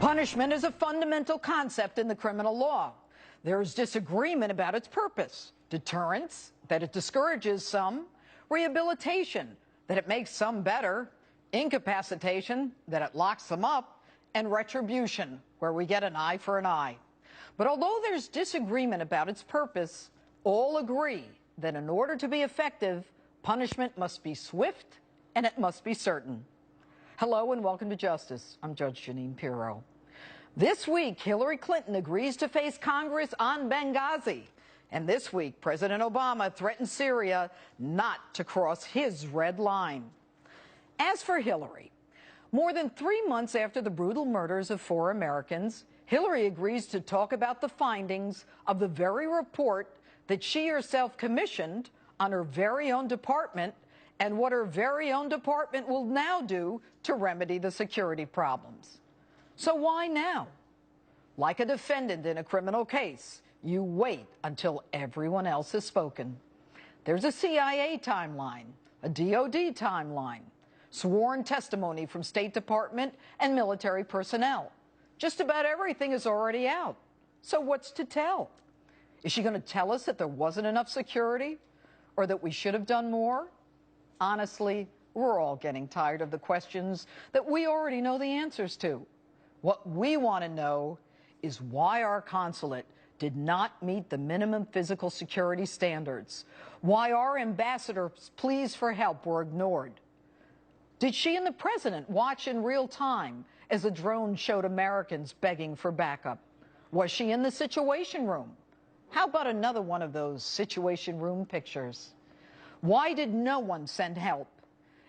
Punishment is a fundamental concept in the criminal law. There is disagreement about its purpose. Deterrence, that it discourages some. Rehabilitation, that it makes some better. Incapacitation, that it locks them up. And retribution, where we get an eye for an eye. But although there's disagreement about its purpose, all agree that in order to be effective, punishment must be swift and it must be certain. Hello and welcome to Justice. I'm Judge Jeanine Pirro. This week, Hillary Clinton agrees to face Congress on Benghazi. And this week, President Obama threatens Syria not to cross his red line. As for Hillary, more than 3 months after the brutal murders of 4 Americans, Hillary agrees to talk about the findings of the very report that she herself commissioned on her very own department and what her very own department will now do to remedy the security problems. So why now? Like a defendant in a criminal case, you wait until everyone else has spoken. There's a CIA timeline, a DOD timeline, sworn testimony from State Department and military personnel. Just about everything is already out. So what's to tell? Is she going to tell us that there wasn't enough security or that we should have done more? Honestly, we're all getting tired of the questions that we already know the answers to. What we want to know is why our consulate did not meet the minimum physical security standards, why our ambassador's pleas for help were ignored. Did she and the president watch in real time as a drone showed Americans begging for backup? Was she in the Situation Room? How about another one of those Situation Room pictures? Why did no one send help?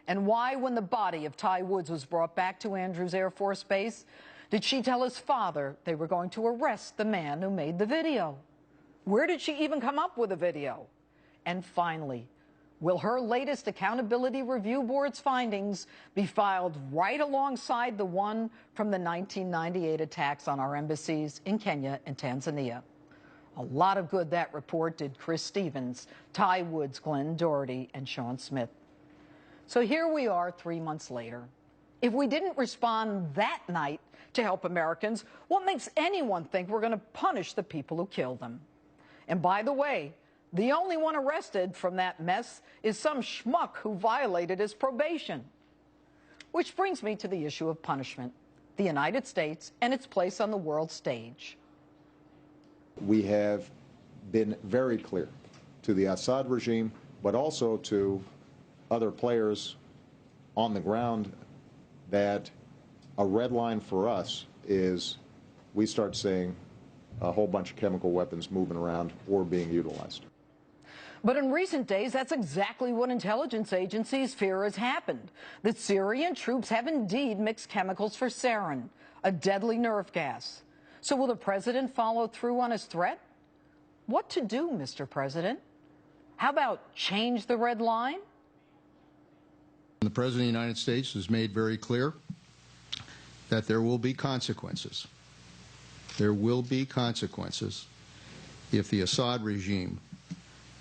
And why, when the body of Ty Woods was brought back to Andrews Air Force Base, did she tell his father they were going to arrest the man who made the video? Where did she even come up with a video? And finally, will her latest Accountability Review Board's findings be filed right alongside the one from the 1998 attacks on our embassies in Kenya and Tanzania? A lot of good that report did Chris Stevens, Ty Woods, Glenn Doherty, and Sean Smith. So here we are 3 months later. If we didn't respond that night to help Americans, what makes anyone think we're going to punish the people who killed them? And by the way, the only one arrested from that mess is some schmuck who violated his probation. Which brings me to the issue of punishment, the United States and its place on the world stage. We have been very clear to the Assad regime, but also to other players on the ground, that a red line for us is we start seeing a whole bunch of chemical weapons moving around or being utilized. But in recent days, that's exactly what intelligence agencies fear has happened, that Syrian troops have indeed mixed chemicals for sarin, a deadly nerve gas. So will the president follow through on his threat? What to do, Mr. President? How about change the red line? The President of the United States has made very clear that there will be consequences. There will be consequences if the Assad regime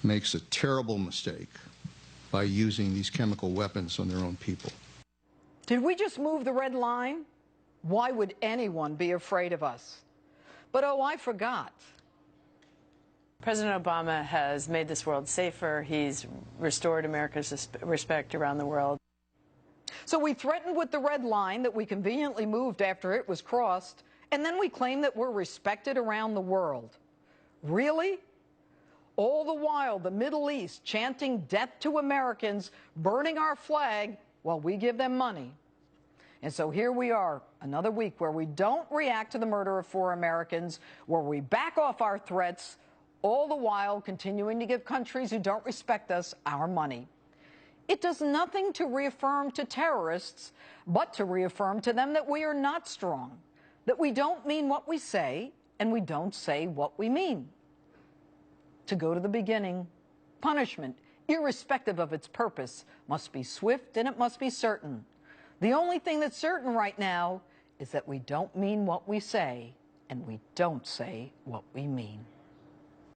makes a terrible mistake by using these chemical weapons on their own people. Did we just move the red line? Why would anyone be afraid of us? But oh, I forgot. President Obama has made this world safer. He's restored America's respect around the world. So we threatened with the red line that we conveniently moved after it was crossed, and then we claim that we're respected around the world. Really? All the while, the Middle East chanting death to Americans, burning our flag while we give them money. And so here we are, another week where we don't react to the murder of 4 Americans, where we back off our threats, all the while continuing to give countries who don't respect us our money. It does nothing to reaffirm to terrorists, but to reaffirm to them that we are not strong, that we don't mean what we say, and we don't say what we mean. To go to the beginning, punishment, irrespective of its purpose, must be swift and it must be certain. The only thing that's certain right now is that we don't mean what we say, and we don't say what we mean.